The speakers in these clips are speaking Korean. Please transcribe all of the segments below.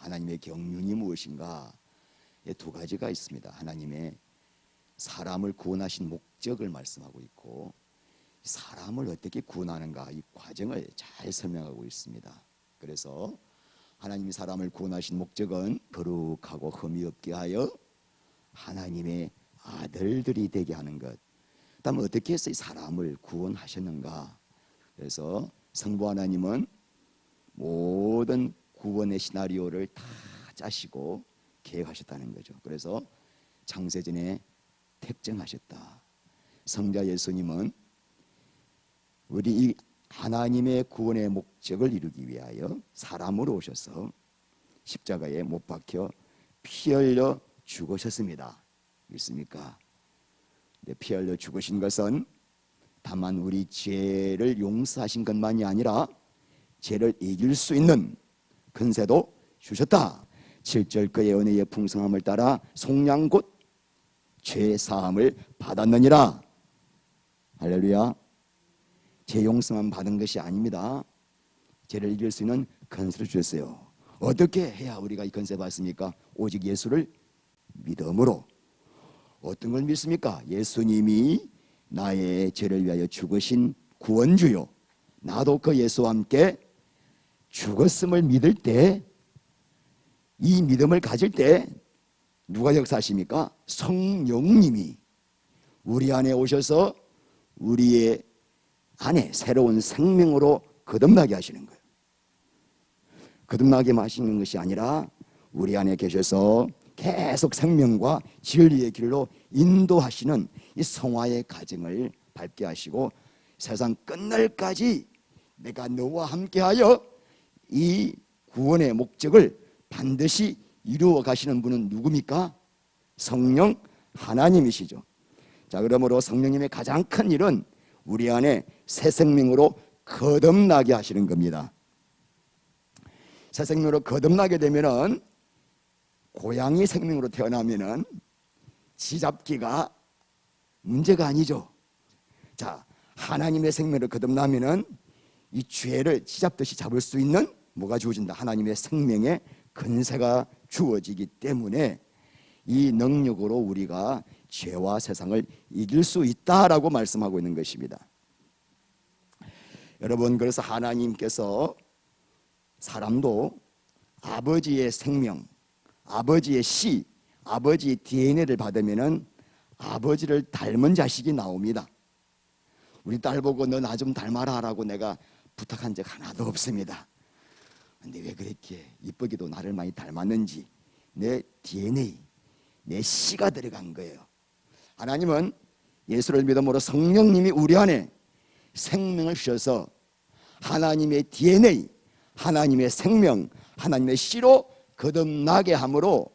하나님의 경륜이 무엇인가? 두 가지가 있습니다. 하나님의 사람을 구원하신 목적을 말씀하고 있고, 사람을 어떻게 구원하는가, 이 과정을 잘 설명하고 있습니다. 그래서 하나님이 사람을 구원하신 목적은 거룩하고 흠이 없게 하여 하나님의 아들들이 되게 하는 것. 그다음 어떻게 해서 이 사람을 구원하셨는가? 그래서 성부 하나님은 모든 구원의 시나리오를 다 짜시고 계획하셨다는 거죠. 그래서 창세전에 택정하셨다. 성자 예수님은 우리 이 하나님의 구원의 목적을 이루기 위하여 사람으로 오셔서 십자가에 못 박혀 피 흘려 죽으셨습니다. 믿습니까? 피 흘려 죽으신 것은 다만 우리 죄를 용서하신 것만이 아니라 죄를 이길 수 있는 근세도 주셨다. 7절 그의 은혜의 풍성함을 따라 속량 곧 죄 사함을 받았느니라. 할렐루야. 죄 용서만 받은 것이 아닙니다. 죄를 이길 수 있는 근세를 주셨어요. 어떻게 해야 우리가 이 근세 받습니까? 오직 예수를 믿음으로. 어떤 걸 믿습니까? 예수님이 나의 죄를 위하여 죽으신 구원주요, 나도 그 예수와 함께 죽었음을 믿을 때, 이 믿음을 가질 때 누가 역사하십니까? 성령님이 우리 안에 오셔서 우리의 안에 새로운 생명으로 거듭나게 하시는 거예요. 거듭나게 하시는 것이 아니라 우리 안에 계셔서 계속 생명과 진리의 길로 인도하시는 이 성화의 과정을 밟게 하시고, 세상 끝날까지 내가 너와 함께하여 이 구원의 목적을 반드시 이루어 가시는 분은 누굽니까? 성령 하나님이시죠. 자, 그러므로 성령님의 가장 큰 일은 우리 안에 새 생명으로 거듭나게 하시는 겁니다. 새 생명으로 거듭나게 되면은, 고양이 생명으로 태어나면은 쥐잡기가 문제가 아니죠. 자, 하나님의 생명으로 거듭나면은 이 죄를 쥐잡듯이 잡을 수 있는 뭐가 주어진다? 하나님의 생명의 근세가 주어지기 때문에 이 능력으로 우리가 죄와 세상을 이길 수 있다라고 말씀하고 있는 것입니다. 여러분, 그래서 하나님께서 사람도 아버지의 생명, 아버지의 씨, 아버지의 DNA를 받으면은 아버지를 닮은 자식이 나옵니다. 우리 딸 보고 너 나 좀 닮아라라고 내가 부탁한 적 하나도 없습니다. 근데 왜 그렇게 이쁘기도 나를 많이 닮았는지 내 DNA, 내 씨가 들어간 거예요. 하나님은 예수를 믿음으로 성령님이 우리 안에 생명을 주셔서 하나님의 DNA, 하나님의 생명, 하나님의 씨로 거듭나게 함으로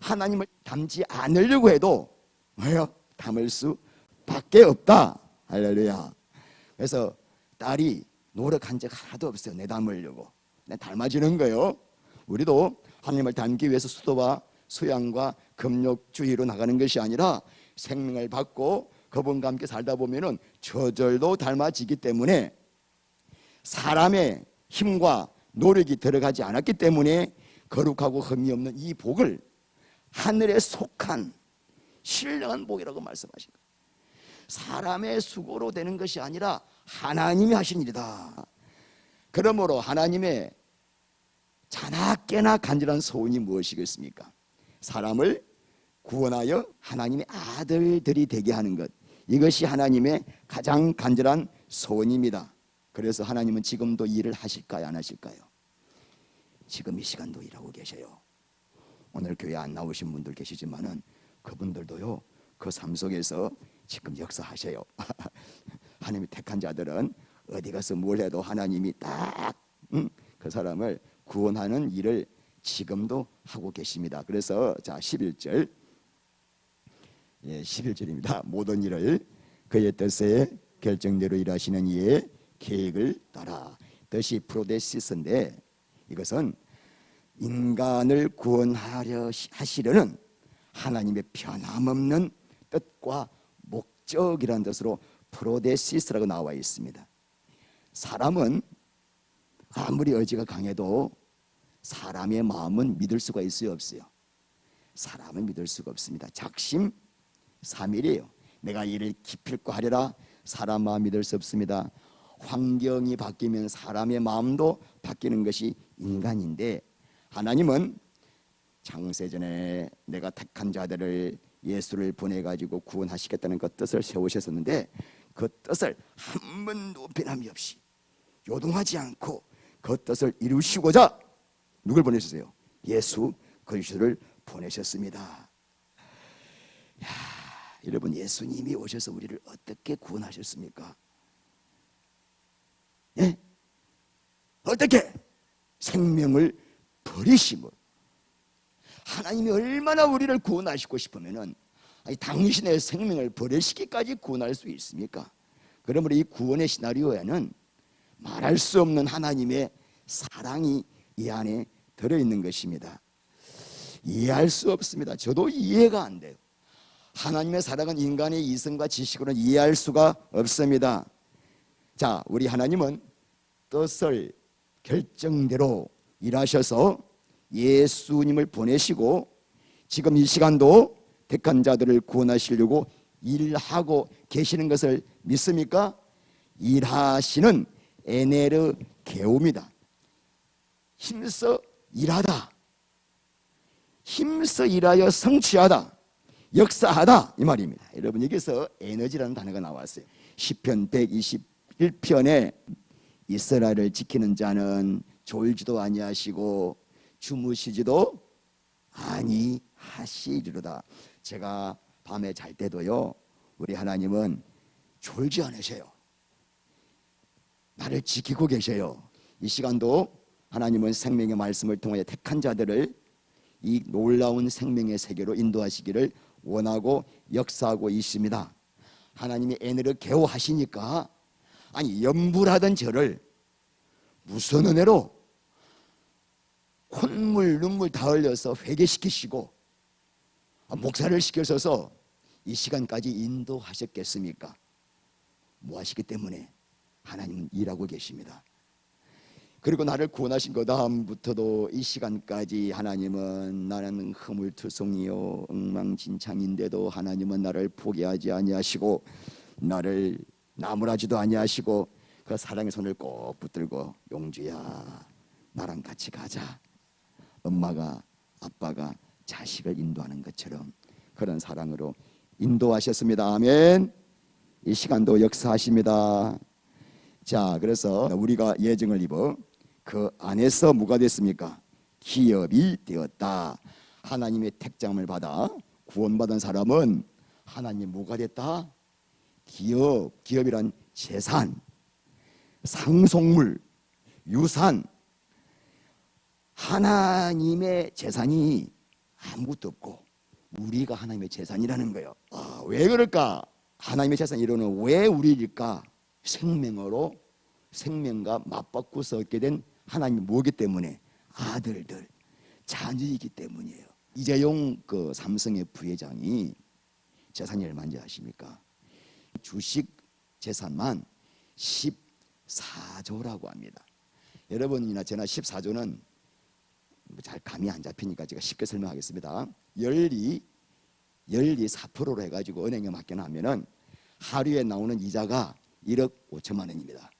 하나님을 닮지 않으려고 해도 뭐요? 닮을 수밖에 없다. 할렐루야. 그래서 딸이 노력한 적 하나도 없어요. 내 닮으려고. 내 닮아지는 거예요. 우리도 하나님을 닮기 위해서 수도와 수양과 금욕주의로 나가는 것이 아니라 생명을 받고 그분과 함께 살다 보면은 저절로 닮아지기 때문에, 사람의 힘과 노력이 들어가지 않았기 때문에 거룩하고 흠이 없는 이 복을 하늘에 속한 신령한 복이라고 말씀하신 거예요. 사람의 수고로 되는 것이 아니라 하나님이 하신 일이다. 그러므로 하나님의 자나깨나 간절한 소원이 무엇이겠습니까? 사람을 구원하여 하나님의 아들들이 되게 하는 것, 이것이 하나님의 가장 간절한 소원입니다. 그래서 하나님은 지금도 일을 하실까요, 안 하실까요? 지금 이 시간도 일하고 계셔요. 오늘 교회 안 나오신 분들 계시지만은 그분들도요, 그 삶 속에서 지금 역사하셔요. 하나님이 택한 자들은 어디 가서 뭘 해도 하나님이 딱 그 사람을 구원하는 일을 지금도 하고 계십니다. 그래서 자, 11절, 11절입니다. 모든 일을 그의 뜻에 결정대로 일하시는 이의 계획을 따라. 뜻이 프로데시스인데, 이것은 인간을 구원하려 하시려는 하나님의 변함없는 뜻과 목적이라는 뜻으로 프로데시스라고 나와 있습니다. 사람은 아무리 의지가 강해도 사람의 마음은 믿을 수가 있어요, 없어요? 사람은 믿을 수가 없습니다. 작심 삼일이에요. 내가 이를 기필코 하리라. 사람 마음 믿을 수 없습니다. 환경이 바뀌면 사람의 마음도 바뀌는 것이 인간인데, 하나님은 창세전에 내가 택한 자들을 예수를 보내가지고 구원하시겠다는 그 뜻을 세우셨었는데, 그 뜻을 한 번도 변함이 없이 요동하지 않고 그 뜻을 이루시고자 누굴 보내셨어요? 예수 그리스도를 보내셨습니다. 야, 여러분, 예수님이 오셔서 우리를 어떻게 구원하셨습니까? 예? 어떻게? 생명을 버리심으로. 하나님이 얼마나 우리를 구원하시고 싶으면은 당신의 생명을 버리시기까지 구원할 수 있습니까? 그러므로 이 구원의 시나리오에는 말할 수 없는 하나님의 사랑이 이 안에 들어있는 것입니다. 이해할 수 없습니다. 저도 이해가 안 돼요. 하나님의 사랑은 인간의 이성과 지식으로는 이해할 수가 없습니다. 자, 우리 하나님은 뜻을 결정대로 일하셔서 예수님을 보내시고 지금 이 시간도 택한 자들을 구원하시려고 일하고 계시는 것을 믿습니까? 일하시는 에네르 게오입니다. 힘써 일하다, 힘써 일하여 성취하다, 역사하다, 이 말입니다. 여러분, 여기서 에너지라는 단어가 나왔어요. 시편 121편에 이스라엘을 지키는 자는 졸지도 아니하시고 주무시지도 아니하시리로다. 제가 밤에 잘 때도요, 우리 하나님은 졸지 않으셔요. 나를 지키고 계셔요. 이 시간도 하나님은 생명의 말씀을 통하여 택한 자들을 이 놀라운 생명의 세계로 인도하시기를 원하고 역사하고 있습니다. 하나님이 애너를 개호하시니까, 아니 염불하던 저를 무슨 은혜로 콧물 눈물 다 흘려서 회개시키시고 목사를 시켜서서 이 시간까지 인도하셨겠습니까? 뭐 하시기 때문에? 하나님은 일하고 계십니다. 그리고 나를 구원하신 그 다음부터도 이 시간까지 하나님은, 나는 허물투성이요 엉망진창인데도 하나님은 나를 포기하지 아니하시고 나를 나무라지도 아니하시고 그 사랑의 손을 꼭 붙들고, 용주야 나랑 같이 가자. 엄마가 아빠가 자식을 인도하는 것처럼 그런 사랑으로 인도하셨습니다. 아멘. 이 시간도 역사하십니다. 자, 그래서 우리가 예정을 입어 그 안에서 뭐가 됐습니까? 기업이 되었다. 하나님의 택장을 받아 구원받은 사람은 하나님 뭐가 됐다? 기업이란 재산, 상속물, 유산. 하나님의 재산이 아무것도 없고 우리가 하나님의 재산이라는 거예요. 왜 그럴까? 하나님의 재산 이론은 왜 우리일까? 생명과 맞바꾸서 얻게 된 하나님이 뭐기 때문에? 아들들, 자녀이기 때문이에요. 이재용 그 삼성의 부회장이 재산이 얼마인지 아십니까? 주식 재산만 14조라고 합니다. 여러분이나 저나 14조는 잘 감이 안 잡히니까 제가 쉽게 설명하겠습니다. 연리 4%로 해가지고 은행에 맡겨놓으면은 하루에 나오는 이자가 1억 5천만 원입니다.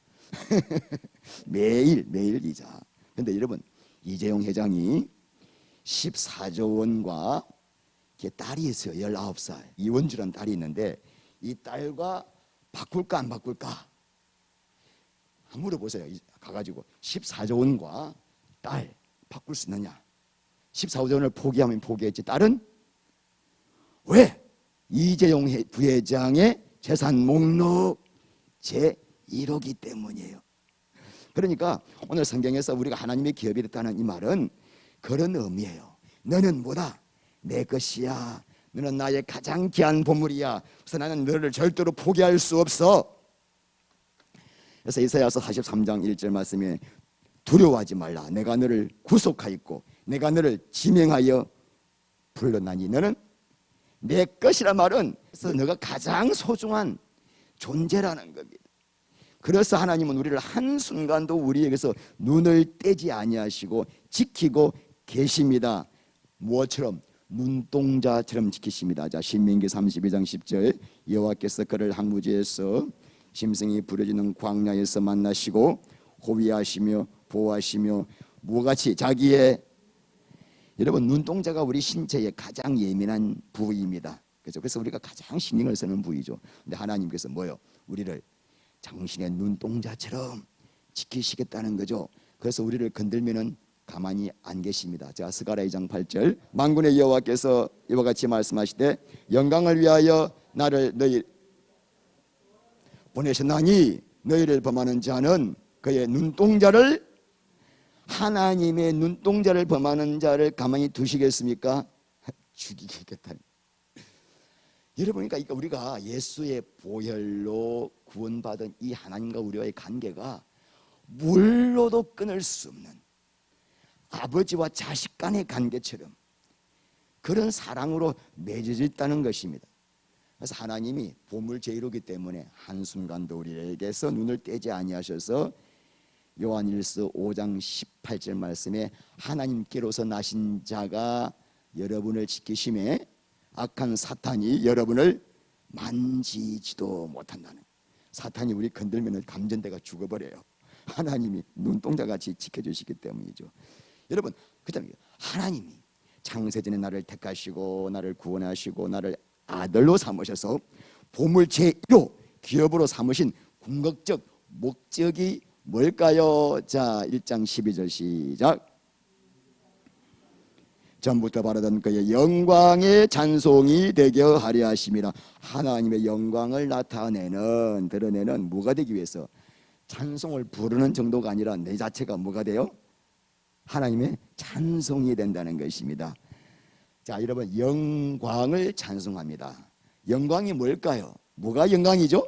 매일 이자. 근데 여러분, 이재용 회장이 14조 원과 딸이 있어요. 19살 이원주라는 딸이 있는데, 이 딸과 바꿀까 안 바꿀까 한번 물어보세요. 가가지고 14조 원과 딸 바꿀 수 있느냐? 14조 원을 포기하면 포기했지, 딸은 왜? 이재용 부회장의 재산 목록 제1호기 때문이에요. 그러니까 오늘 성경에서 우리가 하나님의 기업이 됐다는 이 말은 그런 의미예요. 너는 뭐다? 내 것이야. 너는 나의 가장 귀한 보물이야. 그래서 나는 너를 절대로 포기할 수 없어. 그래서 이사야서 43장 1절 말씀에 두려워하지 말라. 내가 너를 구속하였고 내가 너를 지명하여 불렀나니 너는 내 것이란 말은 그래서 너가 가장 소중한 존재라는 겁니다. 그래서 하나님은 우리를 한순간도 우리에게서 눈을 떼지 아니하시고 지키고 계십니다. 무엇처럼? 눈동자처럼 지키십니다. 자, 신명기 32장 10절, 여호와께서 그를 항무지에서 짐승이 부러지는 광야에서 만나시고 호위하시며 보호하시며 무같이 자기의, 여러분 눈동자가 우리 신체의 가장 예민한 부위입니다. 그렇죠? 그래서 우리가 가장 신경을 쓰는 부위죠. 근데 하나님께서 뭐요? 우리를 당신의 눈동자처럼 지키시겠다는 거죠. 그래서 우리를 건들면은 가만히 안 계십니다. 자, 스가랴 2장 8절, 만군의 여호와께서 이와 같이 말씀하시되 영광을 위하여 나를 너희 보내셨나니 너희를 범하는 자는 그의 눈동자를, 하나님의 눈동자를 범하는 자를 가만히 두시겠습니까? 죽이겠다. 여러분, 그러니까 우리가 예수의 보혈로 구원받은 이 하나님과 우리와의 관계가 물로도 끊을 수 없는 아버지와 자식 간의 관계처럼 그런 사랑으로 맺어져 있다는 것입니다. 그래서 하나님이 보물제이로기 때문에 한순간도 우리에게서 눈을 떼지 아니하셔서 요한일서 5장 18절 말씀에 하나님께로서 나신 자가 여러분을 지키심에 악한 사탄이 여러분을 만지지도 못한다는, 사탄이 우리 건들면 감전대가 죽어버려요. 하나님이 눈동자같이 지켜주시기 때문이죠. 여러분, 그 다음에 하나님이 창세전에 나를 택하시고 나를 구원하시고 나를 아들로 삼으셔서 보물 제1호 기업으로 삼으신 궁극적 목적이 뭘까요? 자, 1장 12절 시작. 전부터 바라던 그의 영광의 찬송이 되게 하려 하심이라. 하나님의 영광을 나타내는, 드러내는 뭐가 되기 위해서? 찬송을 부르는 정도가 아니라 내 자체가 뭐가 돼요? 하나님의 찬송이 된다는 것입니다. 자, 여러분, 영광을 찬송합니다. 영광이 뭘까요? 뭐가 영광이죠?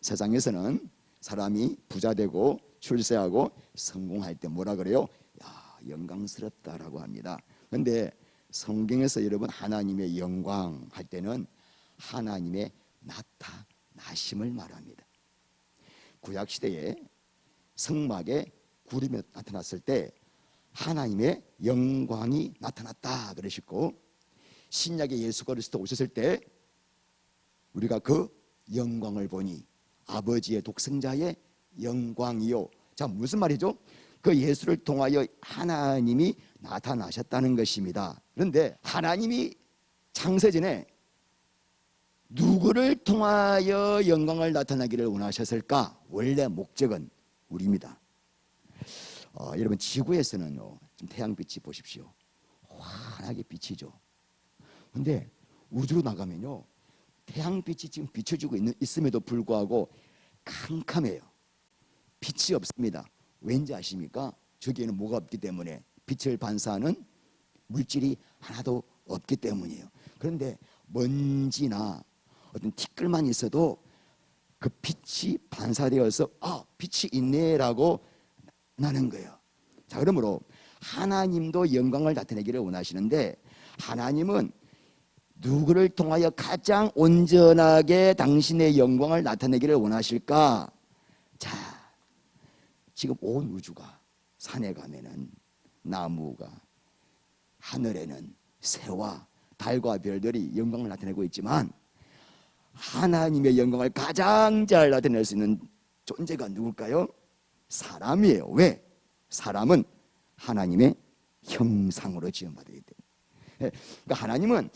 세상에서는 사람이 부자되고 출세하고 성공할 때 뭐라 그래요? 야, 영광스럽다라고 합니다. 그런데 성경에서 여러분 하나님의 영광 할 때는 하나님의 나타나심을 말합니다. 구약시대에 성막에 구름이 나타났을 때 하나님의 영광이 나타났다 그러시고, 신약의 예수 그리스도 오셨을 때 우리가 그 영광을 보니 아버지의 독생자의 영광이요. 자, 무슨 말이죠? 그 예수를 통하여 하나님이 나타나셨다는 것입니다. 그런데 하나님이 창세전에 누구를 통하여 영광을 나타나기를 원하셨을까? 원래 목적은 우리입니다. 여러분, 지구에서는요, 지금 태양빛이 보십시오, 환하게 비치죠. 근데 우주로 나가면요, 태양빛이 지금 비춰주고 있음에도 불구하고 캄캄해요. 빛이 없습니다. 왠지 아십니까? 저기에는 뭐가 없기 때문에, 빛을 반사하는 물질이 하나도 없기 때문이에요. 그런데 먼지나 어떤 티끌만 있어도 그 빛이 반사되어서 빛이 있네라고 나는 거예요. 자, 그러므로 하나님도 영광을 나타내기를 원하시는데, 하나님은 누구를 통하여 가장 온전하게 당신의 영광을 나타내기를 원하실까? 자, 지금 온 우주가, 산에 가면은 나무가, 하늘에는 새와 달과 별들이 영광을 나타내고 있지만, 하나님의 영광을 가장 잘 나타낼 수 있는 존재가 누굴까요? 사람이에요. 왜? 사람은 하나님의 형상으로 지음받았기 때문에. 그러니까 하나님은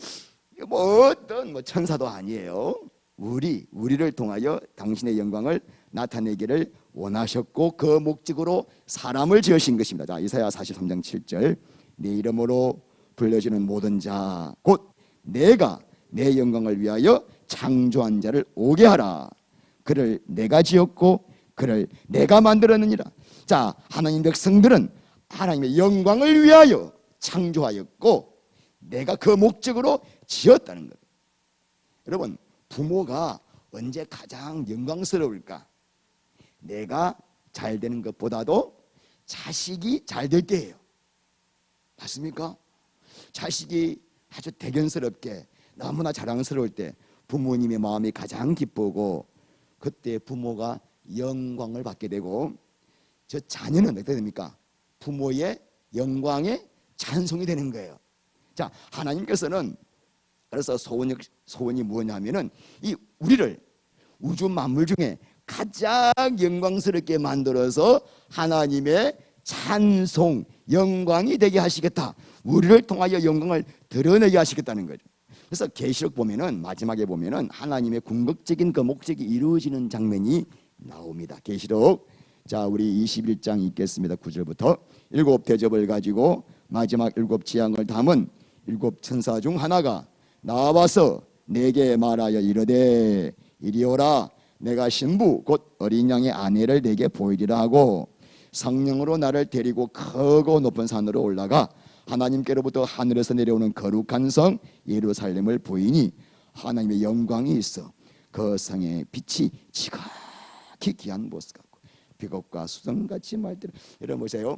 어떤 천사도 아니에요. 우리를 통하여 당신의 영광을 나타내기를 원하셨고, 그 목적으로 사람을 지으신 것입니다. 자, 이사야 43장 7절, 내 이름으로 불려지는 모든 자 곧 내가 내 영광을 위하여 창조한 자를 오게 하라. 그를 내가 지었고 그를 내가 만들었느니라. 자, 하나님 백성들은 하나님의 영광을 위하여 창조하였고 내가 그 목적으로 지었다는 것. 여러분, 부모가 언제 가장 영광스러울까? 내가 잘 되는 것보다도 자식이 잘 될 때예요. 맞습니까? 자식이 아주 대견스럽게 너무나 자랑스러울 때 부모님의 마음이 가장 기쁘고, 그때 부모가 영광을 받게 되고, 저 자녀는 어떻게 됩니까? 부모의 영광에 찬송이 되는 거예요. 자, 하나님께서는 그래서 소원이 뭐냐면은 이 우리를 우주 만물 중에 가장 영광스럽게 만들어서 하나님의 찬송, 영광이 되게 하시겠다. 우리를 통하여 영광을 드러내게 하시겠다는 거죠. 그래서 계시록 보면은 마지막에 보면은 하나님의 궁극적인 그 목적이 이루어지는 장면이 나옵니다. 계시록, 자, 우리 21장 읽겠습니다. 9절부터. 일곱 대접을 가지고 마지막 일곱 지향을 담은 일곱 천사 중 하나가 나와서 내게 말하여 이르되 이리 오라. 내가 신부 곧 어린 양의 아내를 내게 보이리라 하고 성령으로 나를 데리고 크고 높은 산으로 올라가 하나님께로부터 하늘에서 내려오는 거룩한 성 예루살렘을 보이니 하나님의 영광이 있어 그 성의 빛이 지각히 귀한 보스 같고 비겁과 수정같이 말대로. 여러분 보세요.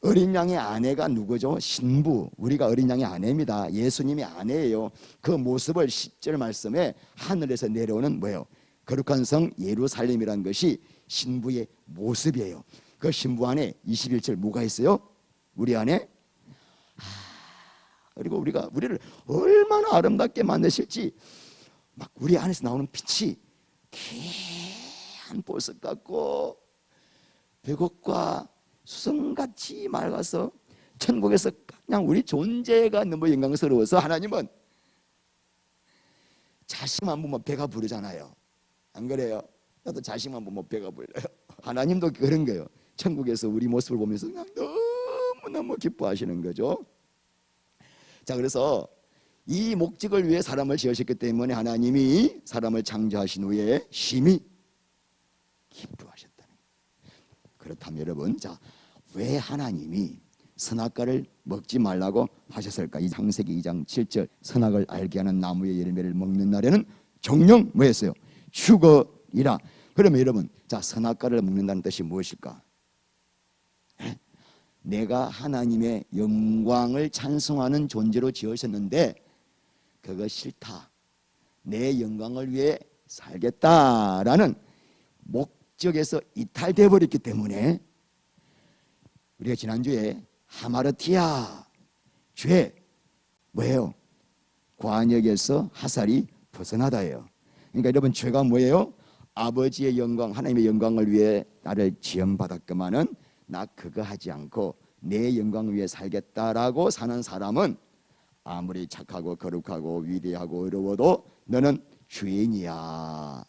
어린 양의 아내가 누구죠? 신부. 우리가 어린 양의 아내입니다. 예수님의 아내예요. 그 모습을 10절 말씀에 하늘에서 내려오는 뭐예요? 거룩한 성 예루살렘이라는 것이 신부의 모습이에요. 그 신부 안에 21절 뭐가 있어요? 우리 안에 그리고 우리를 얼마나 아름답게 만드실지 막 우리 안에서 나오는 빛이 귀한 보석 같고 백옥과 수성같이 맑아서 천국에서 그냥 우리 존재가 너무 영광스러워서 하나님은 자식만 보면 배가 부르잖아요. 안 그래요? 나도 자식만 보면 배가 불러요. 하나님도 그런 거예요. 천국에서 우리 모습을 보면서 그냥 너무너무 기뻐하시는 거죠. 자, 그래서 이 목적을 위해 사람을 지으셨기 때문에 하나님이 사람을 창조하신 후에 심히 기뻐하셨다는 거예요. 그렇다면 여러분, 자, 왜 하나님이 선악과를 먹지 말라고 하셨을까? 이 창세기 2장 7절 선악을 알게 하는 나무의 열매를 먹는 날에는 정령 뭐였어요? 죽으리라. 그러면 여러분, 자, 선악과를 먹는다는 뜻이 무엇일까? 내가 하나님의 영광을 찬송하는 존재로 지으셨는데 그거 싫다, 내 영광을 위해 살겠다라는 목적에서 이탈되어 버렸기 때문에 우리가 지난주에 하마르티아, 죄 뭐예요? 관역에서 하살이 벗어나다예요. 그러니까 여러분, 죄가 뭐예요? 아버지의 영광, 하나님의 영광을 위해 나를 지음받았구만은 나 그거 하지 않고 내 영광을 위해 살겠다라고 사는 사람은 아무리 착하고 거룩하고 위대하고 어려워도 너는 죄인이야.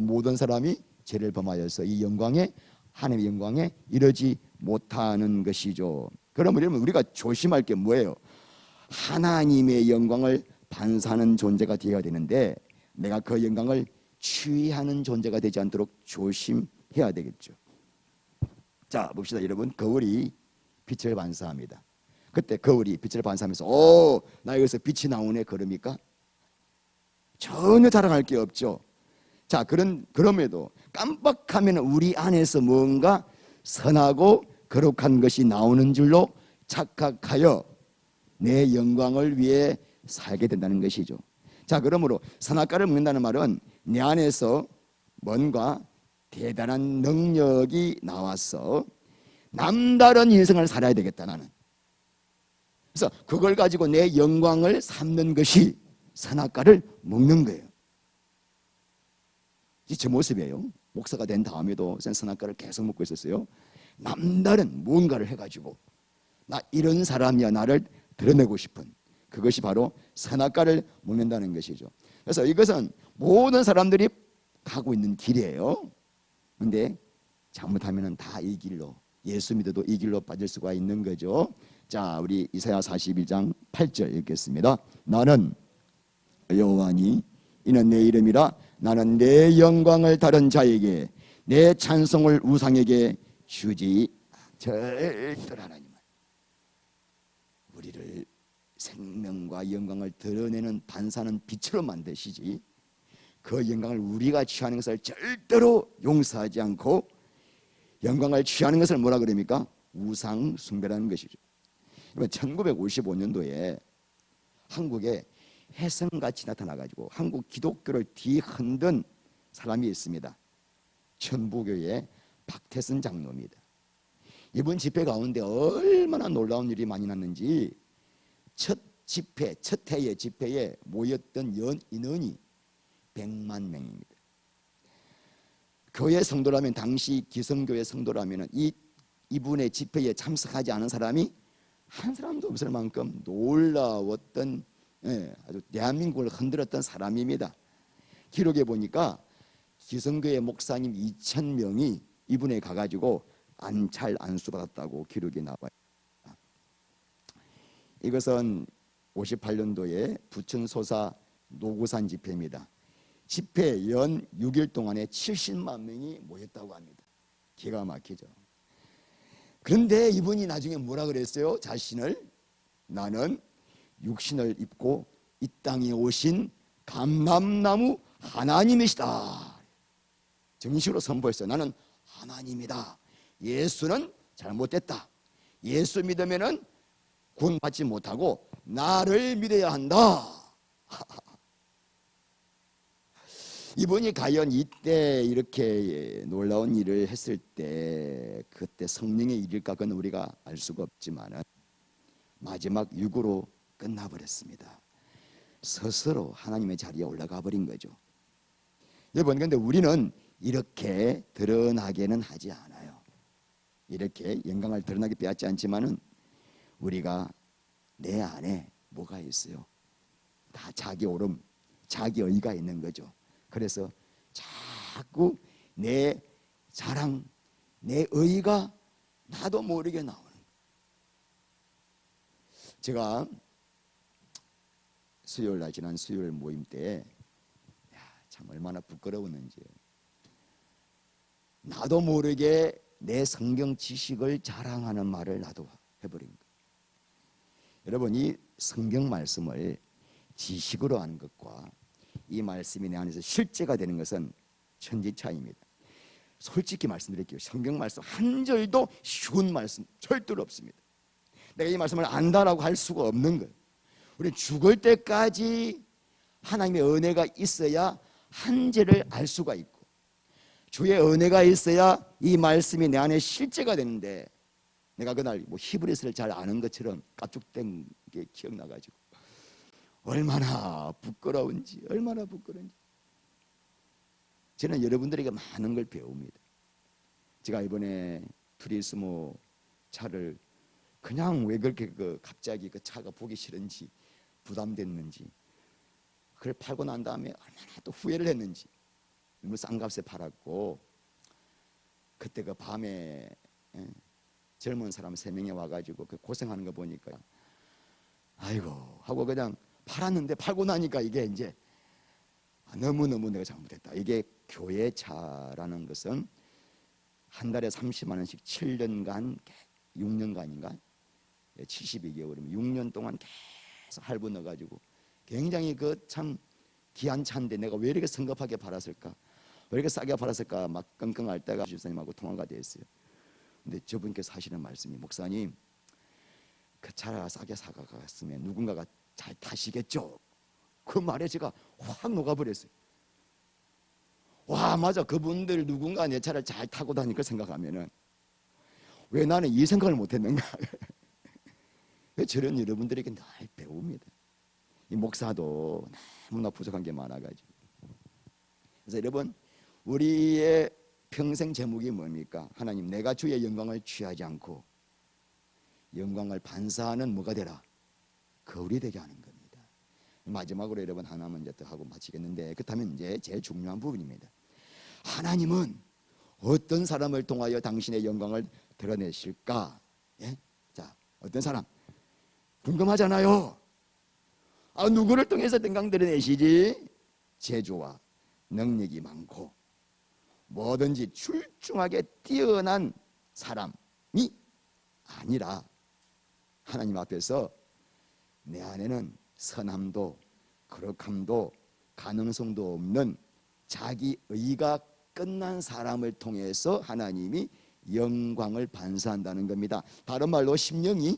모든 사람이 죄를 범하여서 이 영광에, 하나님의 영광에 이르지 못하는 것이죠. 그러면 우리가 조심할 게 뭐예요? 하나님의 영광을 반사하는 존재가 되어야 되는데 내가 그 영광을 취하는 존재가 되지 않도록 조심해야 되겠죠. 자, 봅시다. 여러분, 거울이 빛을 반사합니다. 그때 거울이 빛을 반사하면서 나 여기서 빛이 나오네 그럽니까? 전혀 자랑할 게 없죠. 자, 그럼에도 깜빡하면 우리 안에서 뭔가 선하고 거룩한 것이 나오는 줄로 착각하여 내 영광을 위해 살게 된다는 것이죠. 자, 그러므로 선악과를 먹는다는 말은 내 안에서 뭔가 대단한 능력이 나와서 남다른 인생을 살아야 되겠다 나는. 그래서 그걸 가지고 내 영광을 삼는 것이 선악과를 먹는 거예요. 제 모습이에요. 목사가 된 다음에도 선악과를 계속 먹고 있었어요. 남다른 무언가를 해가지고 나 이런 사람이야, 나를 드러내고 싶은, 그것이 바로 선악과를 먹는다는 것이죠. 그래서 이것은 모든 사람들이 가고 있는 길이에요. 근데 잘못하면 다 이 길로, 예수 믿어도 이 길로 빠질 수가 있는 거죠. 자, 우리 이사야 42장 8절 읽겠습니다. 나는 여호와니 이는 내 이름이라. 나는 내 영광을 다른 자에게, 내 찬송을 우상에게 주지. 절대로 하나님은 우리를 생명과 영광을 드러내는 반사하는 빛으로 만드시지 그 영광을 우리가 취하는 것을 절대로 용서하지 않고 영광을 취하는 것을 뭐라 그럽니까? 우상 숭배라는 것이죠. 1955년도에 한국에 혜성같이 나타나가지고 한국 기독교를 뒤흔든 사람이 있습니다. 천부교의 박태선 장로입니다. 이번 집회 가운데 얼마나 놀라운 일이 많이 났는지 첫 해의 집회에 모였던 인원이 100만 명입니다. 교회 성도라면, 당시 기성교회 성도라면 이분의 집회에 참석하지 않은 사람이 한 사람도 없을 만큼 놀라웠던, 아주 대한민국을 흔들었던 사람입니다. 기록에 보니까 기성교회 목사님 2,000명이 이분에 가가지고 안수 받았다고 기록이 나와요. 이것은 58년도에 부천소사 노구산 집회입니다. 집회 연 6일 동안에 70만 명이 모였다고 합니다. 기가 막히죠. 그런데 이분이 나중에 뭐라 그랬어요? 자신을 나는 육신을 입고 이 땅에 오신 감람나무 하나님이시다. 정식으로 선포했어요. 나는 하나님이다. 예수는 잘못됐다. 예수 믿으면은 구원받지 못하고 나를 믿어야 한다. 이분이 과연 이때 이렇게 놀라운 일을 했을 때 그때 성령의 일일까 그건 우리가 알 수가 없지만 마지막 육으로 끝나버렸습니다. 스스로 하나님의 자리에 올라가 버린 거죠. 여러분, 그런데 우리는 이렇게 드러나게는 하지 않아요. 이렇게 영광을 드러나게 빼앗지 않지만은 우리가 내 안에 뭐가 있어요? 다 자기 오름, 자기 의가 있는 거죠. 그래서 자꾸 내 자랑, 내 의가 나도 모르게 나오는. 제가 수요일날 지난 수요일 모임 때 참 얼마나 부끄러웠는지, 나도 모르게 내 성경 지식을 자랑하는 말을 나도 해버린 거예요. 여러분, 이 성경 말씀을 지식으로 하는 것과 이 말씀이 내 안에서 실제가 되는 것은 천지 차이입니다. 솔직히 말씀드릴게요. 성경 말씀 한 절도 쉬운 말씀 절대로 없습니다. 내가 이 말씀을 안다라고 할 수가 없는 거예요. 우리 죽을 때까지 하나님의 은혜가 있어야 한 절을 알 수가 있고, 주의 은혜가 있어야 이 말씀이 내 안에 실제가 되는데, 내가 그날 히브리서를 잘 아는 것처럼 깝죽된 게 기억나가지고 얼마나 부끄러운지. 저는 여러분들에게 많은 걸 배웁니다. 제가 이번에 투리스모 차를 그냥 왜 그렇게 갑자기 그 차가 보기 싫은지 부담됐는지, 그걸 팔고 난 다음에 얼마나 또 후회를 했는지. 너무 싼 값에 팔았고, 그때 그 밤에 젊은 사람 3명이 와가지고 그 고생하는 거 보니까 아이고 하고 그냥 팔았는데, 팔고 나니까 이게 이제 너무너무 내가 잘못했다. 이게 교회 차라는 것은 한 달에 30만 원씩 7년간 6년간인가 72개월이면 6년 동안 계속 할부 넣어가지고 굉장히 그 참 귀한 차인데 내가 왜 이렇게 성급하게 팔았을까, 왜 이렇게 싸게 팔았을까 막 끙끙할 때가 집사님하고 통화가 됐어요. 근데 저분께서 하시는 말씀이, 목사님 그 차를 싸게 사갔으면 누군가가 잘 타시겠죠. 그 말에 제가 확 녹아버렸어요. 와, 맞아. 그분들 누군가 내 차를 잘 타고 다니까 생각하면은 왜 나는 이 생각을 못했는가. 저런 여러분들에게 늘 배웁니다. 이 목사도 너무나 부족한 게 많아가지고. 그래서 여러분, 우리의 평생 제목이 뭡니까? 하나님, 내가 주의 영광을 취하지 않고 영광을 반사하는 뭐가 되라? 거울이 되게 하는 겁니다. 마지막으로 여러분 하나 먼저 더 하고 마치겠는데, 그렇다면 이제 제일 중요한 부분입니다. 하나님은 어떤 사람을 통하여 당신의 영광을 드러내실까? 예? 자, 어떤 사람? 궁금하잖아요. 누구를 통해서 영광 드러내시지? 재주와 능력이 많고 뭐든지 출중하게 뛰어난 사람이 아니라, 하나님 앞에서 내 안에는 선함도 거룩함도 가능성도 없는 자기 의가 끝난 사람을 통해서 하나님이 영광을 반사한다는 겁니다. 다른 말로 심령이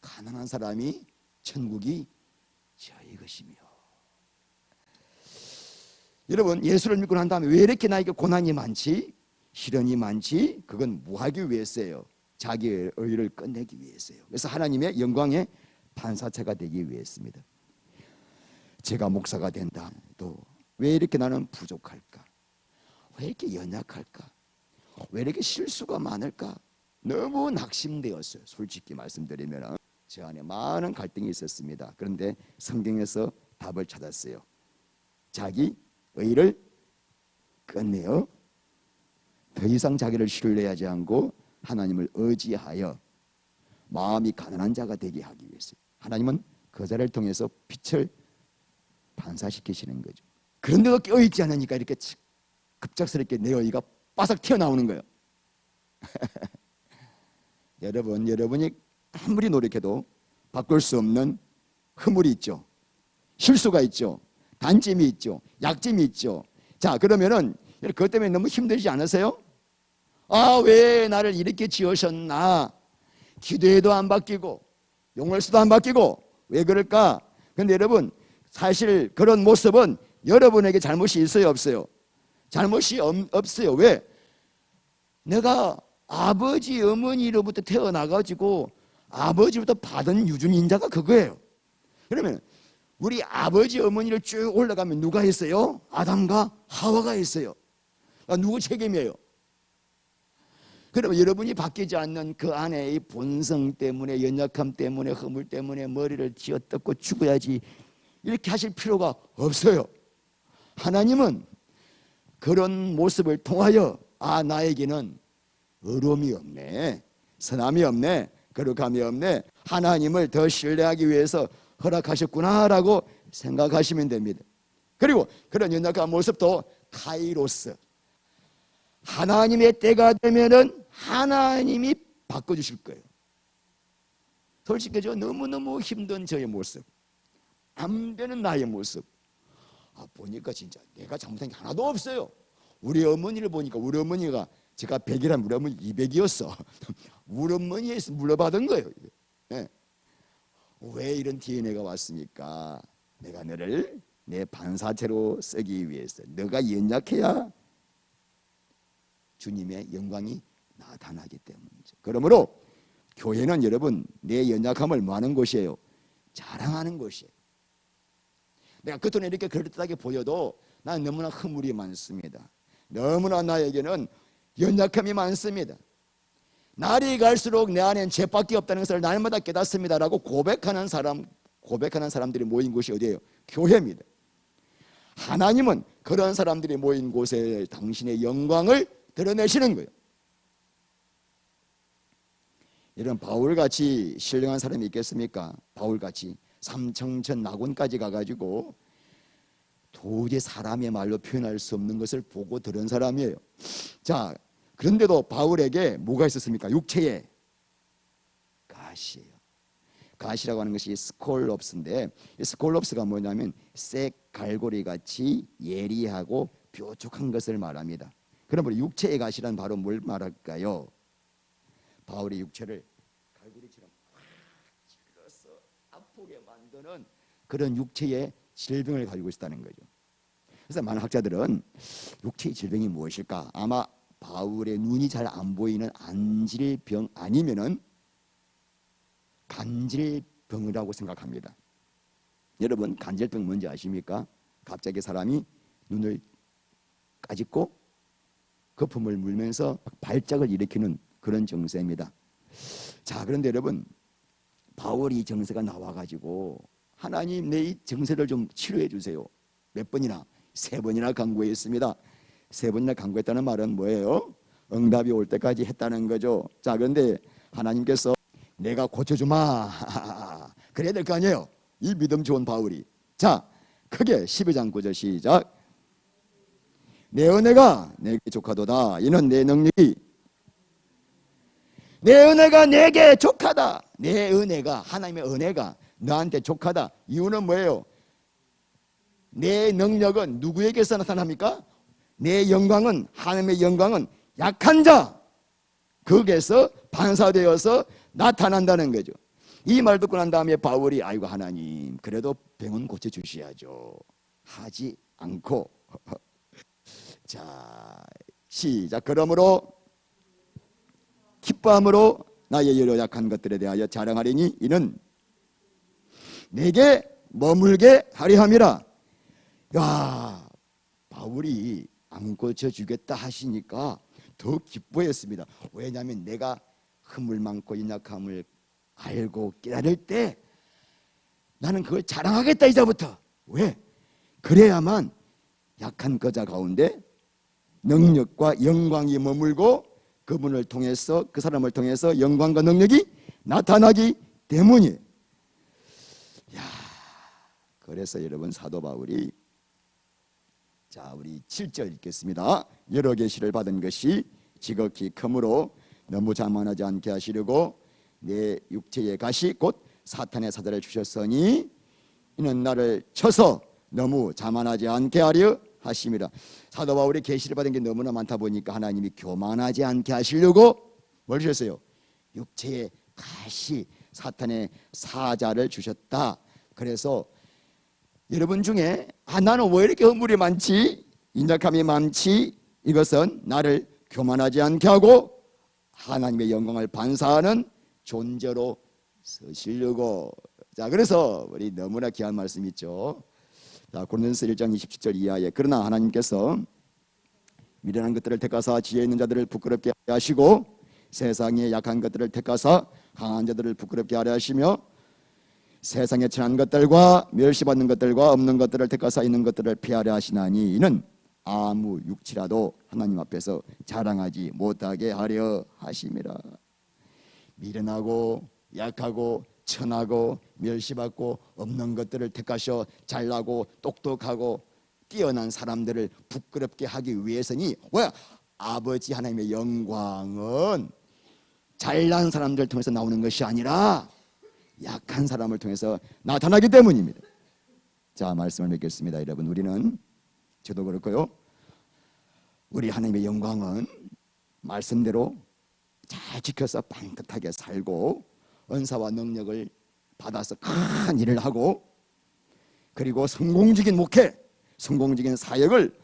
가난한 사람이 천국이 저희 것이며. 여러분, 예수를 믿고 난 다음에 왜 이렇게 나에게 고난이 많지? 시련이 많지? 그건 뭐 하기 위해서예요? 자기의 의를 끝내기 위해서요. 그래서 하나님의 영광의 반사체가 되기 위해서입니다. 제가 목사가 된다 또 왜 이렇게 나는 부족할까? 왜 이렇게 연약할까? 왜 이렇게 실수가 많을까? 너무 낙심되었어요. 솔직히 말씀드리면 제 안에 많은 갈등이 있었습니다. 그런데 성경에서 답을 찾았어요. 자기 의를 끝내어 더 이상 자기를 신뢰하지 않고 하나님을 의지하여 마음이 가난한 자가 되게 하기 위해서 하나님은 그 자를 통해서 빛을 반사시키시는 거죠. 그런데도 깨어있지 않으니까 이렇게 급작스럽게 내 의가 바삭 튀어나오는 거예요. 여러분이 아무리 노력해도 바꿀 수 없는 허물이 있죠. 실수가 있죠. 단점이 있죠. 약점이 있죠. 자, 그러면은 그것 때문에 너무 힘들지 않으세요? 아, 왜 나를 이렇게 지으셨나? 기도해도 안 바뀌고 용월수도 안 바뀌고 왜 그럴까? 근데 여러분, 사실 그런 모습은 여러분에게 잘못이 있어요, 없어요? 잘못이 없어요. 왜? 내가 아버지 어머니로부터 태어나가지고 아버지부터 받은 유전인자가 그거예요. 그러면 우리 아버지 어머니를 쭉 올라가면 누가 있어요? 아담과 하와가 있어요. 누구 책임이에요? 그러면 여러분이 바뀌지 않는 그 안에 본성 때문에, 연약함 때문에, 허물 때문에 머리를 쥐어뜯고 죽어야지 이렇게 하실 필요가 없어요. 하나님은 그런 모습을 통하여 나에게는 의로움이 없네, 선함이 없네, 거룩함이 없네, 하나님을 더 신뢰하기 위해서 허락하셨구나라고 생각하시면 됩니다. 그리고 그런 연약한 모습도 카이로스, 하나님의 때가 되면은 하나님이 바꿔주실 거예요. 솔직히 저 너무너무 힘든 저의 모습, 안 되는 나의 모습, 보니까 진짜 내가 잘못한 게 하나도 없어요. 우리 어머니를 보니까 우리 어머니가 제가 100이라면 우리 어머니 200이었어. 우리 어머니에서 물려받은 거예요. 네. 왜 이런 DNA가 왔습니까? 내가 너를 내 반사체로 쓰기 위해서. 너가 연약해야 주님의 영광이 나타나기 때문이죠. 그러므로 교회는 여러분 내 연약함을 뭐 하는 곳이에요? 자랑하는 곳이에요. 내가 겉으로 이렇게 그럴듯하게 보여도 나는 너무나 허물이 많습니다. 너무나 나에게는 연약함이 많습니다. 날이 갈수록 내 안엔 죄밖에 없다는 것을 날마다 깨닫습니다라고 고백하는 사람들이 모인 곳이 어디예요? 교회입니다. 하나님은 그런 사람들이 모인 곳에 당신의 영광을 드러내시는 거예요. 이런 바울같이 신령한 사람이 있겠습니까? 바울같이 삼청천 낙원까지 가가지고 도저히 사람의 말로 표현할 수 없는 것을 보고 들은 사람이에요. 자, 그런데도 바울에게 뭐가 있었습니까? 육체에 가시예요. 가시라고 하는 것이 스콜롭스인데, 스콜롭스가 뭐냐면 색 갈고리 같이 예리하고 뾰족한 것을 말합니다. 그러므로 육체의 가시란 바로 뭘 말할까요? 바울의 육체를 갈고리처럼 확 찔러서 아프게 만드는 그런 육체의 질병을 가지고 있다는 거죠. 그래서 많은 학자들은 육체의 질병이 무엇일까? 아마 바울의 눈이 잘 안 보이는 안질병 아니면은 간질병이라고 생각합니다. 여러분, 간질병 뭔지 아십니까? 갑자기 사람이 눈을 까짓고 거품을 물면서 발작을 일으키는 그런 증세입니다. 자, 그런데 여러분, 바울이 증세가 나와가지고 하나님 내 이 증세를 좀 치료해 주세요. 몇 번이나? 3번이나 간구했습니다. 3번이나 간구했다는 말은 뭐예요? 응답이 올 때까지 했다는 거죠. 자, 그런데 하나님께서 내가 고쳐주마 그래야 될 거 아니에요. 이 믿음 좋은 바울이. 자, 크게 12장 9절 시작. 내 은혜가 내게 족하도다. 이는 내 능력이 내 은혜가 내게 족하다. 내 은혜가, 하나님의 은혜가 너한테 족하다. 이유는 뭐예요? 내 능력은 누구에게서 나타납니까? 내 영광은, 하나님의 영광은 약한 자 거기에서 반사되어서 나타난다는 거죠. 이 말 듣고 난 다음에 바울이 아이고 하나님 그래도 병은 고쳐주셔야죠 하지 않고 자, 시작. 그러므로 기뻐함으로 나의 여러 약한 것들에 대하여 자랑하리니 이는 내게 머물게 하려 함이라. 야, 바울이 안 고쳐주겠다 하시니까 더 기뻐했습니다. 왜냐하면 내가 흠을 많고 연약함을 알고 깨달을 때 나는 그걸 자랑하겠다 이제부터. 왜? 그래야만 약한 거자 가운데 능력과 영광이 머물고 그분을 통해서, 그 사람을 통해서 영광과 능력이 나타나기 때문이에요. 야, 그래서 여러분 사도 바울이, 자, 우리 7절 읽겠습니다. 여러 계시를 받은 것이 지극히 크므로 너무 자만하지 않게 하시려고 내 육체의 가시 곧 사탄의 사자를 주셨으니 이는 나를 쳐서 너무 자만하지 않게 하려 하심이라. 사도 바울이 계시를 받은 게 너무나 많다 보니까 하나님이 교만하지 않게 하시려고 뭘 주셨어요? 육체의 가시, 사탄의 사자를 주셨다. 그래서 여러분 중에 나는 왜 이렇게 허물이 많지, 인작함이 많지, 이것은 나를 교만하지 않게 하고 하나님의 영광을 반사하는 존재로 서시려고. 자, 그래서 우리 너무나 귀한 말씀 있죠. 자, 고린도서 1장 27절 이하에 그러나 하나님께서 미련한 것들을 택하사 지혜 있는 자들을 부끄럽게 하시고 세상에 약한 것들을 택하사 강한 자들을 부끄럽게 하려 하시며 세상에 천한 것들과 멸시받는 것들과 없는 것들을 택하사 있는 것들을 피하려 하시나니 이는 아무 육치라도 하나님 앞에서 자랑하지 못하게 하려 하심이라. 미련하고 약하고 천하고 멸시받고 없는 것들을 택하셔 잘나고 똑똑하고 뛰어난 사람들을 부끄럽게 하기 위해서니 뭐야? 아버지 하나님의 영광은 잘난 사람들을 통해서 나오는 것이 아니라 약한 사람을 통해서 나타나기 때문입니다. 자, 말씀을 맺겠습니다. 여러분, 우리는, 저도 그렇고요, 우리 하나님의 영광은 말씀대로 잘 지켜서 반듯하게 살고 은사와 능력을 받아서 큰 일을 하고 그리고 성공적인 목회, 성공적인 사역을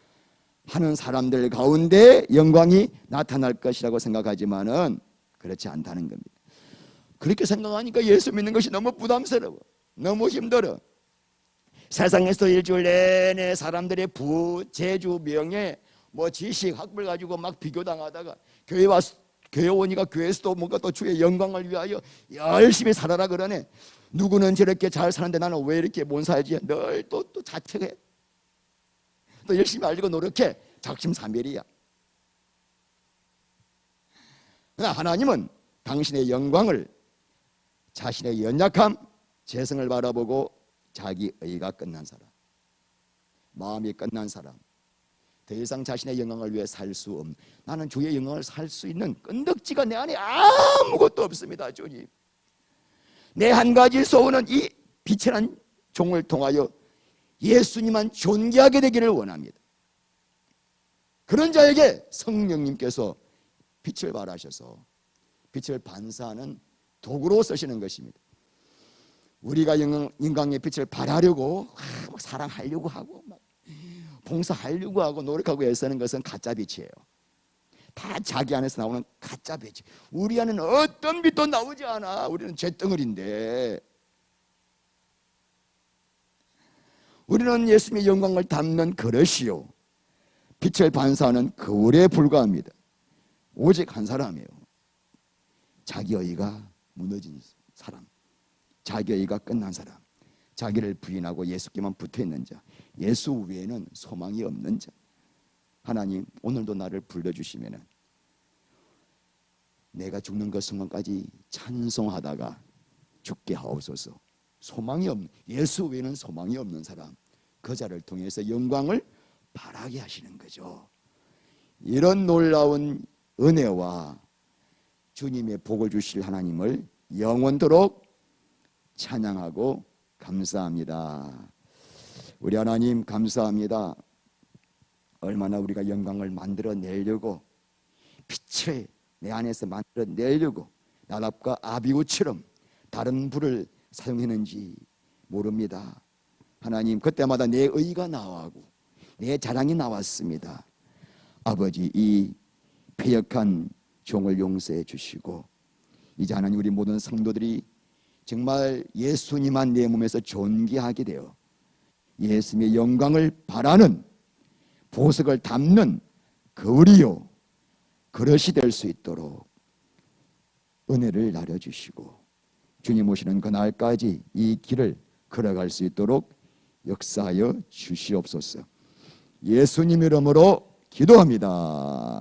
하는 사람들 가운데 영광이 나타날 것이라고 생각하지만은 그렇지 않다는 겁니다. 그렇게 생각하니까 예수 믿는 것이 너무 부담스러워, 너무 힘들어. 세상에서 일주일 내내 사람들의 재주, 명예, 지식, 학벌 가지고 막 비교당하다가 교회 오니까 교회에서도 뭔가 또 주의 영광을 위하여 열심히 살아라 그러네. 누구는 저렇게 잘 사는데 나는 왜 이렇게 못 살지? 늘 또 자책해. 또 열심히 알고 노력해. 작심삼일이야. 그러나 하나님은 당신의 영광을 자신의 연약함, 재성을 바라보고 자기 의가 끝난 사람, 마음이 끝난 사람, 더 이상 자신의 영광을 위해 살 수 없는, 나는 주의 영광을 살 수 있는 끈덕지가 내 안에 아무것도 없습니다. 주님, 내 한 가지 소원은 이 빛이란 종을 통하여 예수님만 존귀하게 되기를 원합니다. 그런 자에게 성령님께서 빛을 발하셔서 빛을 반사하는 도구로 쓰시는 것입니다. 우리가 인간의 빛을 발하려고 막 사랑하려고 하고 막 봉사하려고 하고 노력하고 애쓰는 것은 가짜 빛이에요. 다 자기 안에서 나오는 가짜 빛. 우리 안에는 어떤 빛도 나오지 않아. 우리는 잿덩어리인데. 우리는 예수님의 영광을 담는 그릇이요, 빛을 반사하는 거울에 불과합니다. 오직 한 사람이에요. 자기 의가 무너진 사람, 자기 의가 끝난 사람, 자기를 부인하고 예수께만 붙어있는 자, 예수 외에는 소망이 없는 자. 하나님, 오늘도 나를 불러주시면 내가 죽는 그 순간까지 찬송하다가 죽게 하옵소서. 소망이 없는, 예수 외에는 소망이 없는 사람, 그 자를 통해서 영광을 바라게 하시는 거죠. 이런 놀라운 은혜와 주님의 복을 주실 하나님을 영원토록 찬양하고 감사합니다. 우리 하나님 감사합니다. 얼마나 우리가 영광을 만들어내려고, 빛을 내 안에서 만들어내려고 나답과 아비후처럼 다른 불을 사용했는지 모릅니다. 하나님, 그때마다 내 의가 나와고 내 자랑이 나왔습니다. 아버지, 이 패역한 종을 용서해 주시고 이제 하나님, 우리 모든 성도들이 정말 예수님만 내 몸에서 존귀하게 되어 예수님의 영광을 바라는, 보석을 담는 거울이요 그릇이 될 수 있도록 은혜를 나눠주시고 주님 오시는 그날까지 이 길을 걸어갈 수 있도록 역사하여 주시옵소서. 예수님 이름으로 기도합니다.